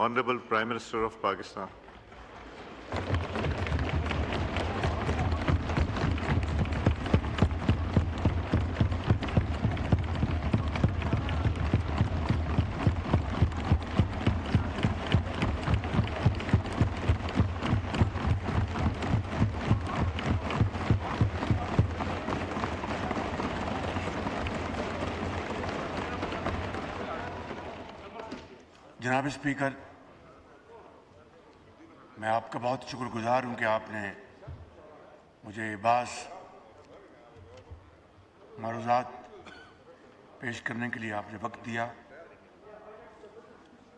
Honorable Prime Minister of Pakistan. جناب speaker, میں آپ کا بہت شکر گزار ہوں کہ آپ نے مجھے بعض معروضات پیش کرنے کے لیے آپ نے وقت دیا۔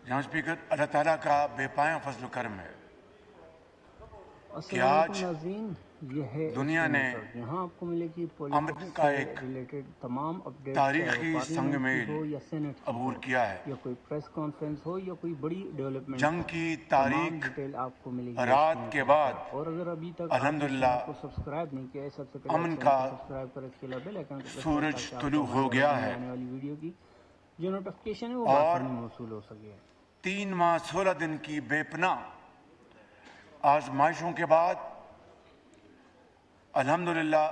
جناب اسپیکر، اللہ تعالیٰ کا بے پایاں فضل و کرم ہے کہ آج دنیا نے امن کا ایک تاریخی سنگ میل عبور کیا ہے۔ کوئی پریس کانفرنس ہو یا کوئی بڑی ڈیولپمنٹ، جنگ کی تاریخ آپ کو ملے گی رات کے بعد اور اگر ابھی تک الحمدللہ کو سبسکرائب نہیں کیا ہے، سب سے پہلے امن کا سبسکرائب کریں، اس کے علاوہ بیل آئیکن کو سورج طلوع ہو گیا ہے آنے والی ویڈیو کی جو نوٹیفیکیشن ہے وہ اور بآسانی موصول ہو سکے۔ 3 ماہ 16 دن کی بے پناہ آزمائشوں کے بعد الحمدللہ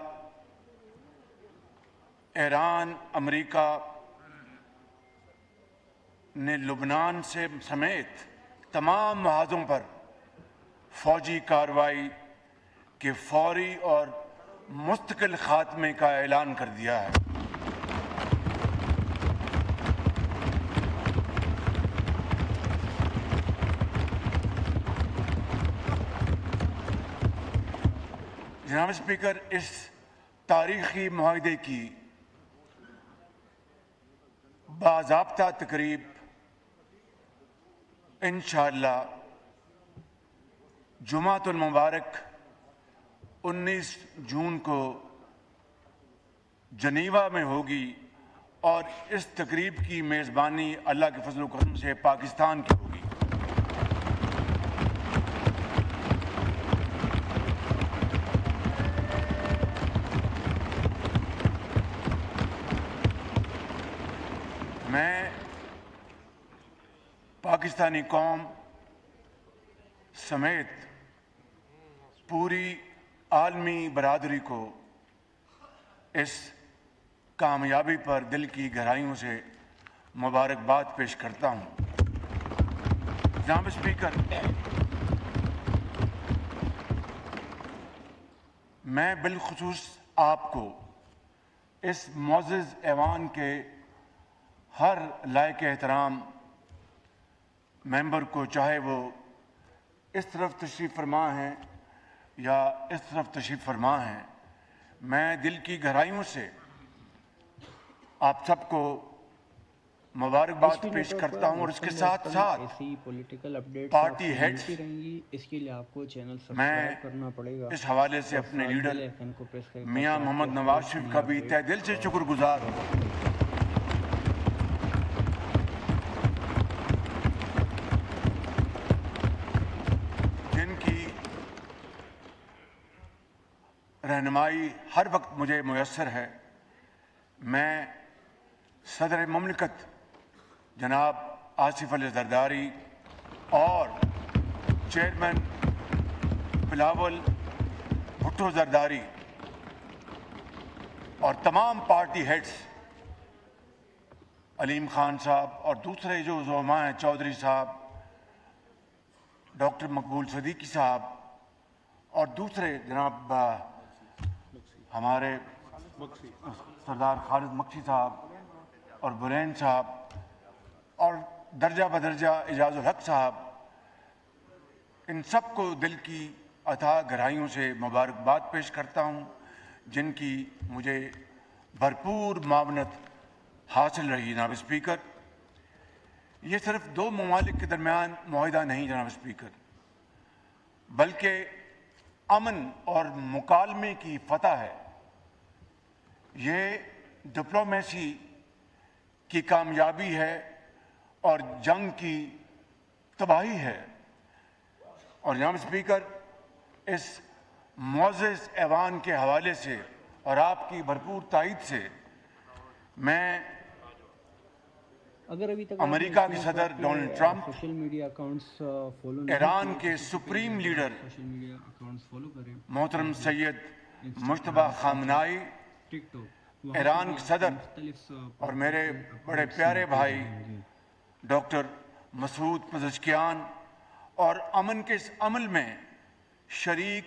ایران، امریکہ نے لبنان سے سمیت تمام محاذوں پر فوجی کارروائی کے فوری اور مستقل خاتمے کا اعلان کر دیا ہے۔ جناب اسپیکر، اس تاریخی معاہدے کی باضابطہ تقریب انشاءاللہ جمعۃ المبارک 19 جون کو جنیوا میں ہوگی اور اس تقریب کی میزبانی اللہ کے فضل و کرم سے پاکستان کی ہوگی۔ میں پاکستانی قوم سمیت پوری عالمی برادری کو اس کامیابی پر دل کی گہرائیوں سے مبارکباد پیش کرتا ہوں۔ جناب اسپیکر، میں بالخصوص آپ کو اس معزز ایوان کے ہر لائق احترام ممبر کو، چاہے وہ اس طرف تشریف فرما ہیں یا اس طرف تشریف فرما ہیں، میں دل کی گہرائیوں سے آپ سب کو مبارکباد پیش کرتا ہوں اور اس کے ساتھ ساتھ پارٹی ہیڈز، اس کے لیے آپ کو چینل میں سبسکرائب کرنا پڑے گا۔ اس حوالے سے اپنے لیڈر میاں محمد نواز شریف کا بھی تہ دل سے شکر گزار ہوں۔ رہنمائی ہر وقت مجھے میسر ہے۔ میں صدر مملکت جناب آصف علی زرداری اور چیئرمین بلاول بھٹو زرداری اور تمام پارٹی ہیڈز علیم خان صاحب اور دوسرے جو زعماء ہیں، چودھری صاحب، ڈاکٹر مقبول صدیقی صاحب اور دوسرے جناب ہمارے سردار خالد مکسی صاحب اور برین صاحب اور درجہ بدرجہ اعجاز الحق صاحب، ان سب کو دل کی اتھاہ گہرائیوں سے مبارکباد پیش کرتا ہوں، جن کی مجھے بھرپور معاونت حاصل رہی۔ جناب اسپیکر، یہ صرف 2 ممالک کے درمیان معاہدہ نہیں جناب اسپیکر، بلکہ امن اور مکالمے کی فتح ہے۔ یہ ڈپلومیسی کی کامیابی ہے اور جنگ کی تباہی ہے۔ اور جناب اسپیکر، اس معزز ایوان کے حوالے سے اور آپ کی بھرپور تائید سے میں اگر ابھی تک امریکہ کے صدر Donald Trump, social media accounts follow Iran کے supreme leader social media accounts follow کریں، محترم Sayyid Mojtaba Khamenei, TikTok, Iran کے صدر مختلف اور میرے بڑے پیارے بھائی ڈاکٹر مسعود پزشکیان اور امن کے اس عمل میں شریک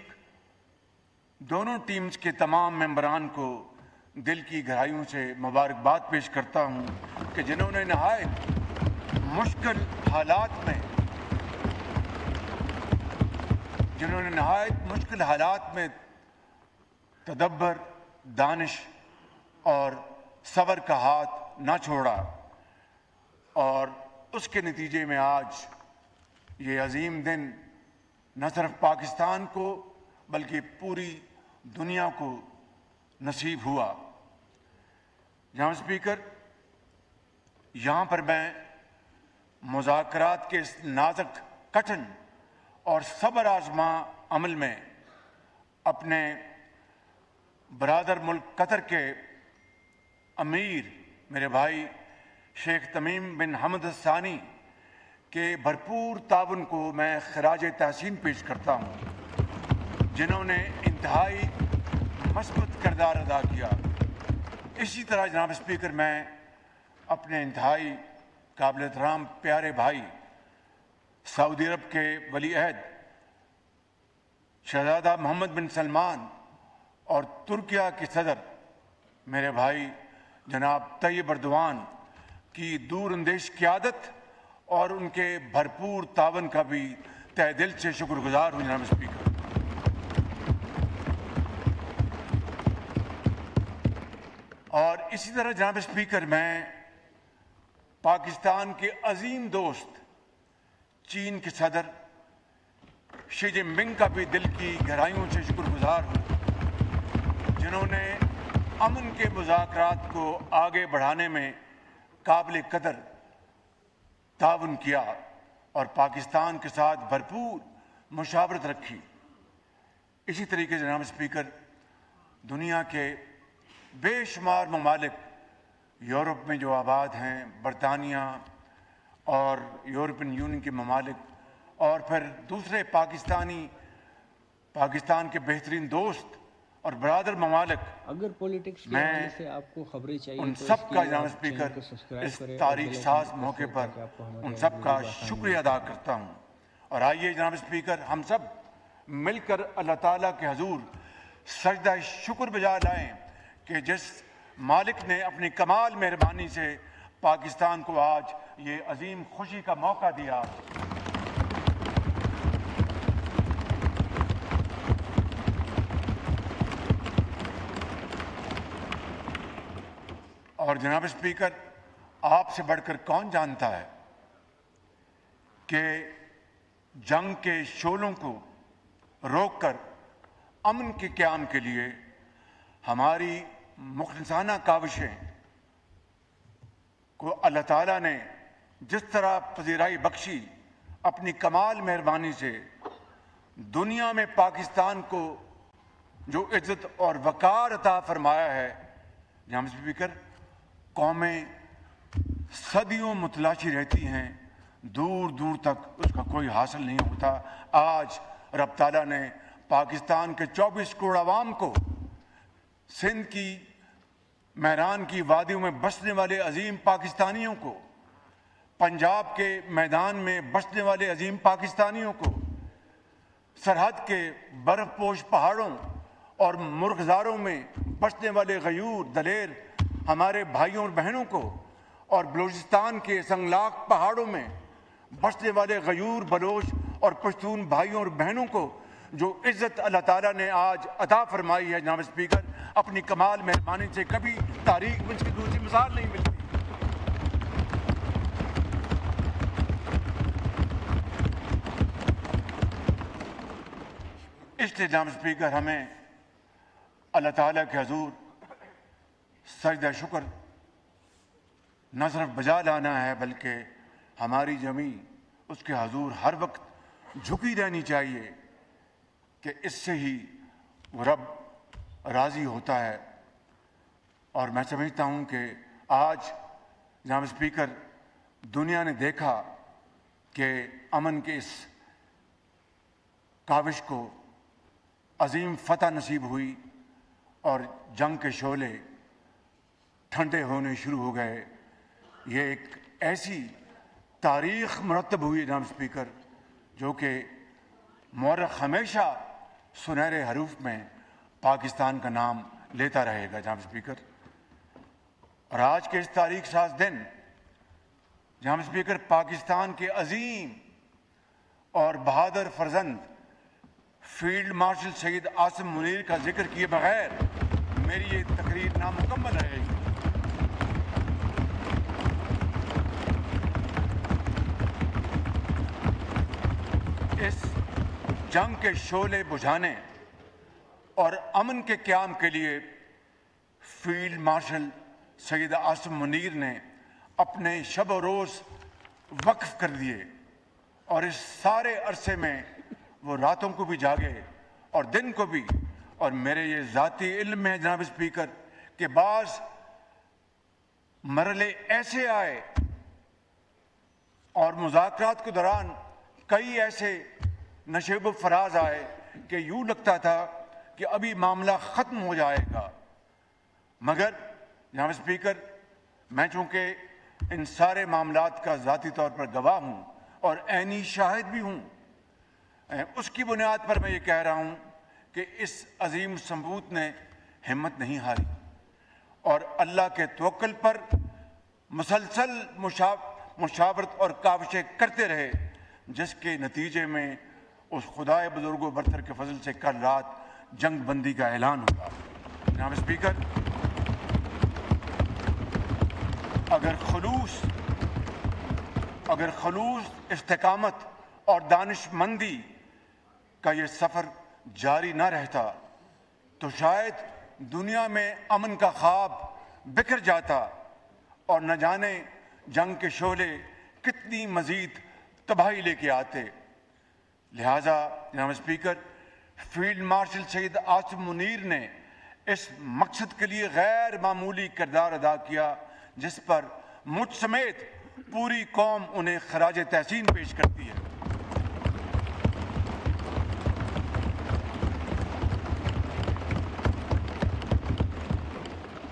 دونوں ٹیمز کے تمام ممبران کو دل کی گہرائیوں سے مبارکباد پیش کرتا ہوں کہ جنہوں نے نہایت مشکل حالات میں تدبر، دانش اور صبر کا ہاتھ نہ چھوڑا، اور اس کے نتیجے میں آج یہ عظیم دن نہ صرف پاکستان کو بلکہ پوری دنیا کو نصیب ہوا۔ جناب اسپیکر، یہاں پر میں مذاکرات کے اس نازک، کٹھن اور صبر آزما عمل میں اپنے برادر ملک قطر کے امیر میرے بھائی شیخ تمیم بن حمد الثانی کے بھرپور تعاون کو میں خراج تحسین پیش کرتا ہوں، جنہوں نے انتہائی مثبت کردار ادا کیا۔ اسی طرح جناب اسپیکر، میں اپنے انتہائی قابل احترام پیارے بھائی سعودی عرب کے ولی عہد شہزادہ محمد بن سلمان اور ترکیہ کے صدر میرے بھائی جناب طیب اردوان کی دور اندیش قیادت اور ان کے بھرپور تعاون کا بھی تہ دل سے شکر گزار ہوں جناب اسپیکر۔ اور اسی طرح جناب اسپیکر، میں پاکستان کے عظیم دوست چین کے صدر شی جن پنگ کا بھی دل کی گہرائیوں سے شکر گزار ہوں، جنہوں نے امن کے مذاکرات کو آگے بڑھانے میں قابل قدر تعاون کیا اور پاکستان کے ساتھ بھرپور مشاورت رکھی۔ اسی طریقے سے جناب اسپیکر، دنیا کے بے شمار ممالک یورپ میں جو آباد ہیں، برطانیہ اور یورپین یونین کے ممالک، اور پھر دوسرے پاکستان کے بہترین دوست اور برادر ممالک، اگر پولیٹکس کے میں حوالے سے آپ کو خبریں چاہیے ان تو سب کا جناب اسپیکر اس تاریخ ساز موقع پر ان سب کا شکریہ ادا کرتا ہوں۔ اور آئیے جناب اسپیکر، ہم سب مل کر اللہ تعالیٰ کے حضور سجدہ شکر بجا لائیں کہ جس مالک نے اپنی کمال مہربانی سے پاکستان کو آج یہ عظیم خوشی کا موقع دیا۔ اور جناب اسپیکر، آپ سے بڑھ کر کون جانتا ہے کہ جنگ کے شعلوں کو روک کر امن کے قیام کے لیے ہماری مخلصانہ کاوشیں کو اللہ تعالیٰ نے جس طرح پذیرائی بخشی، اپنی کمال مہربانی سے دنیا میں پاکستان کو جو عزت اور وقار عطا فرمایا ہے، جناب اسپیکر، قومیں صدیوں متلاشی رہتی ہیں، دور دور تک اس کا کوئی حاصل نہیں ہوتا۔ آج رب تعالیٰ نے پاکستان کے 24 کروڑ عوام کو، سندھ کی میران کی وادیوں میں بسنے والے عظیم پاکستانیوں کو، پنجاب کے میدان میں بسنے والے عظیم پاکستانیوں کو، سرحد کے برف پوش پہاڑوں اور مرغزاروں میں بسنے والے غیور دلیر ہمارے بھائیوں اور بہنوں کو، اور بلوچستان کے سنگلاخ پہاڑوں میں بسنے والے غیور بلوچ اور پشتون بھائیوں اور بہنوں کو جو عزت اللہ تعالیٰ نے آج عطا فرمائی ہے، جناب اسپیکر، اپنی کمال مہربانی سے کبھی تاریخ میں اس کی دوسری مثال نہیں ملتی۔ اس لیے جناب اسپیکر، ہمیں اللہ تعالیٰ کے حضور سجدہ شکر نہ صرف بجا لانا ہے، بلکہ ہماری جمی اس کے حضور ہر وقت جھکی رہنی چاہیے کہ اس سے ہی وہ رب راضی ہوتا ہے۔ اور میں سمجھتا ہوں کہ آج جناب اسپیکر دنیا نے دیکھا کہ امن کے اس کاوش کو عظیم فتح نصیب ہوئی اور جنگ کے شعلے ٹھنڈے ہونے شروع ہو گئے. یہ ایک ایسی تاریخ مرتب ہوئی جناب اسپیکر جو کہ مورخ ہمیشہ سنہرے حروف میں پاکستان کا نام لیتا رہے گا جناب اسپیکر. اور آج کے اس تاریخ ساز دن جناب اسپیکر پاکستان کے عظیم اور بہادر فرزند فیلڈ مارشل سید عاصم منیر کا ذکر کیے بغیر میری یہ تقریر نامکمل رہے گی. اس جنگ کے شعلے بجھانے اور امن کے قیام کے لیے فیلڈ مارشل سید عاصم منیر نے اپنے شب و روز وقف کر دیے اور اس سارے عرصے میں وہ راتوں کو بھی جاگے اور دن کو بھی. اور میرے یہ ذاتی علم میں جناب اسپیکر کہ بعض مرحلے ایسے آئے اور مذاکرات کے دوران کئی ایسے نشیب و فراز آئے کہ یوں لگتا تھا کہ ابھی معاملہ ختم ہو جائے گا. مگر جناب اسپیکر میں چونکہ ان سارے معاملات کا ذاتی طور پر گواہ ہوں اور عینی شاہد بھی ہوں، اس کی بنیاد پر میں یہ کہہ رہا ہوں کہ اس عظیم ثبوت نے ہمت نہیں ہاری اور اللہ کے توکل پر مسلسل مشاورت اور کاوشیں کرتے رہے، جس کے نتیجے میں اس خدائے بزرگ و برتر کے فضل سے کل رات جنگ بندی کا اعلان ہوا. جناب اسپیکر اگر خلوص استقامت اور دانش مندی کا یہ سفر جاری نہ رہتا تو شاید دنیا میں امن کا خواب بکھر جاتا اور نہ جانے جنگ کے شعلے کتنی مزید تباہی لے کے آتے. لہٰذا جناب speaker field marshal Syed Asim Munir نے اس مقصد کے لیے غیر معمولی کردار ادا کیا جس پر مجھ سمیت پوری قوم انہیں خراج تحسین پیش کرتی ہے.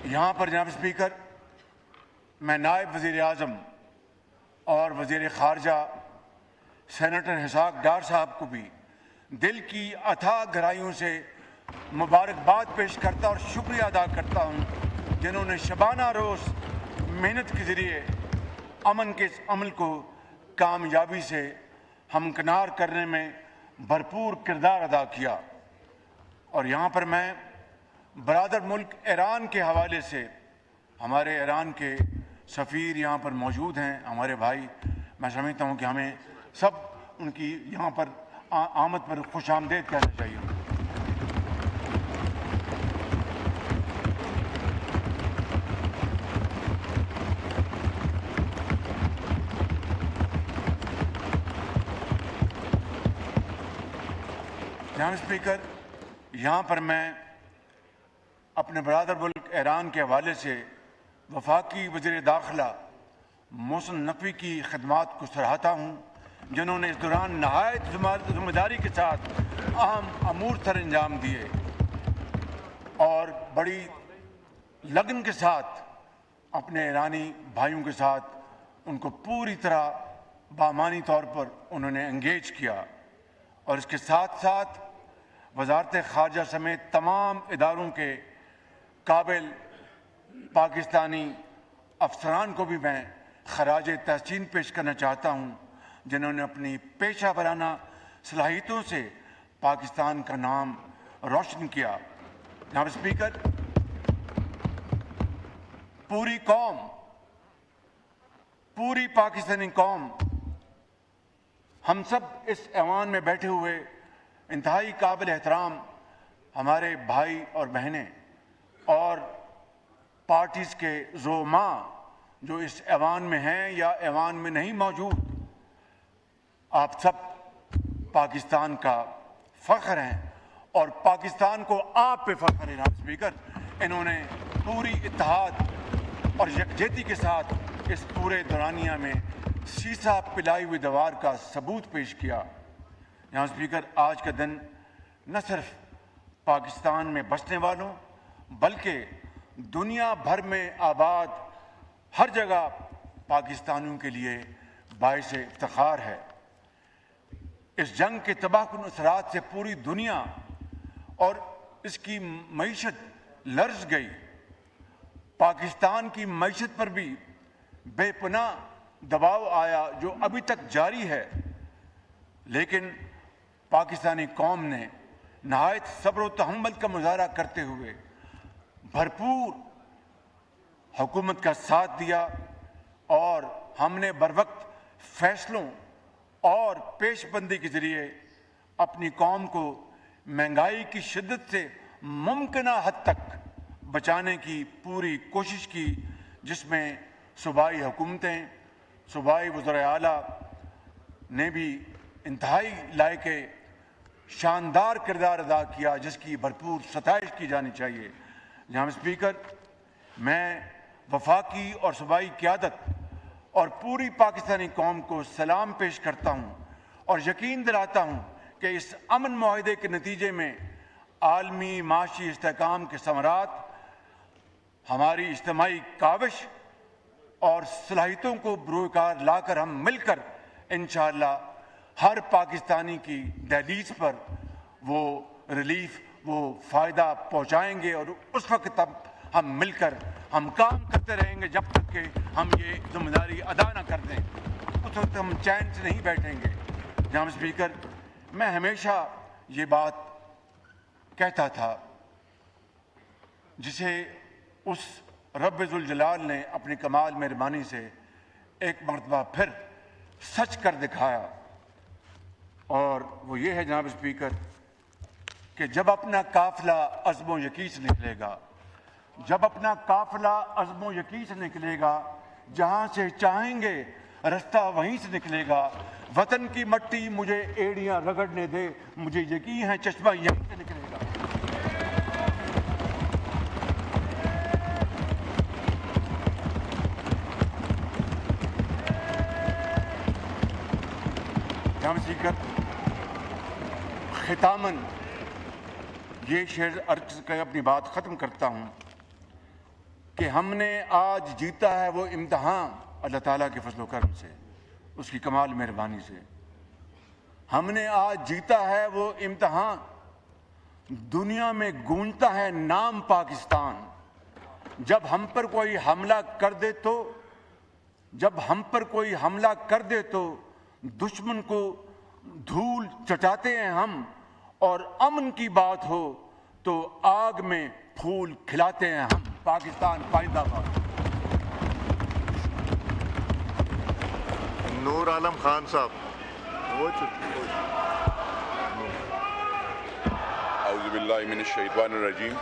یہاں پر جناب اسپیکر میں نائب وزیر اعظم اور وزیر خارجہ سینیٹر اسحاق ڈار صاحب کو بھی دل کی اتھاہ گہرائیوں سے مبارکباد پیش کرتا اور شکریہ ادا کرتا ہوں جنہوں نے شبانہ روز محنت کے ذریعے امن کے اس عمل کو کامیابی سے ہمکنار کرنے میں بھرپور کردار ادا کیا. اور یہاں پر میں برادر ملک ایران کے حوالے سے ہمارے ایران کے سفیر یہاں پر موجود ہیں، ہمارے بھائی، میں سمجھتا ہوں کہ ہمیں سب ان کی یہاں پر آمد پر خوش آمدید کہنا چاہیے. جناب اسپیکر یہاں پر میں اپنے برادر ملک ایران کے حوالے سے وفاقی وزیر داخلہ محسن نقوی کی خدمات کو سراہتا ہوں جنہوں نے اس دوران نہایت ذمہ داری کے ساتھ اہم امور سر انجام دیے اور بڑی لگن کے ساتھ اپنے ایرانی بھائیوں کے ساتھ ان کو پوری طرح بامانی طور پر انہوں نے انگیج کیا. اور اس کے ساتھ ساتھ وزارت خارجہ سمیت تمام اداروں کے قابل پاکستانی افسران کو بھی میں خراج تحسین پیش کرنا چاہتا ہوں جنہوں نے اپنی پیشہ ورانہ صلاحیتوں سے پاکستان کا نام روشن کیا. جناب اسپیکر پوری پاکستانی قوم، ہم سب اس ایوان میں بیٹھے ہوئے انتہائی قابل احترام ہمارے بھائی اور بہنیں اور پارٹیز کے زعماء جو اس ایوان میں ہیں یا ایوان میں نہیں موجود، آپ سب پاکستان کا فخر ہیں اور پاکستان کو آپ پہ فخر ہے. جناب اسپیکر انہوں نے پوری اتحاد اور یکجہتی کے ساتھ اس پورے دورانیہ میں سیسا پلائی ہوئی دیوار کا ثبوت پیش کیا۔ جناب اسپیکر، آج کا دن نہ صرف پاکستان میں بسنے والوں بلکہ دنیا بھر میں آباد ہر جگہ پاکستانیوں کے لیے باعث افتخار ہے۔ اس جنگ کے تباہ کن اثرات سے پوری دنیا اور اس کی معیشت لرز گئی۔ پاکستان کی معیشت پر بھی بے پناہ دباؤ آیا جو ابھی تک جاری ہے، لیکن پاکستانی قوم نے نہایت صبر و تحمل کا مظاہرہ کرتے ہوئے بھرپور حکومت کا ساتھ دیا، اور ہم نے بروقت فیصلوں اور پیش بندی کے ذریعے اپنی قوم کو مہنگائی کی شدت سے ممکنہ حد تک بچانے کی پوری کوشش کی، جس میں صوبائی حکومتیں، صوبائی وزرائے اعلیٰ نے بھی انتہائی لائق شاندار کردار ادا کیا، جس کی بھرپور ستائش کی جانی چاہیے۔ جناب اسپیکر، میں وفاقی اور صوبائی قیادت اور پوری پاکستانی قوم کو سلام پیش کرتا ہوں اور یقین دلاتا ہوں کہ اس امن معاہدے کے نتیجے میں عالمی معاشی استحکام کے ثمرات ہماری اجتماعی کاوش اور صلاحیتوں کو بروئے کار لا کر ہم مل کر انشاءاللہ ہر پاکستانی کی دہلیز پر وہ ریلیف، وہ فائدہ پہنچائیں گے، اور اس وقت تک ہم مل کر ہم کام کرتے رہیں گے جب تک کہ ہم یہ ذمہ داری ادا نہ کر دیں۔ اس وقت ہم چین سے نہیں بیٹھیں گے۔ جناب اسپیکر، میں ہمیشہ یہ بات کہتا تھا جسے اس رب ذوالجلال نے اپنی کمال مہربانی سے ایک مرتبہ پھر سچ کر دکھایا، اور وہ یہ ہے جناب اسپیکر کہ جب اپنا قافلہ عزم و یقین سے نکلے گا، جب اپنا قافلہ عزم و یقین سے نکلے گا، جہاں سے چاہیں گے رستہ وہیں سے نکلے گا۔ وطن کی مٹی مجھے ایڑیاں رگڑنے دے، مجھے یقین ہے چشمہ یہیں سے نکلے گا۔ جناب اسپیکر، ختاماً یہ شعر عرض کر اپنی بات ختم کرتا ہوں کہ ہم نے آج جیتا ہے وہ امتحان اللہ تعالیٰ کے فضل و کرم سے، اس کی کمال مہربانی سے۔ ہم نے آج جیتا ہے وہ امتحان، دنیا میں گونجتا ہے نام پاکستان۔ جب ہم پر کوئی حملہ کر دے تو دشمن کو دھول چٹاتے ہیں ہم، اور امن کی بات ہو تو آگ میں پھول کھلاتے ہیں ہم۔ پاکستان پائندہ باد۔ نور عالم خان صاحب، اعوذ باللہ من الشیطان الرجیم۔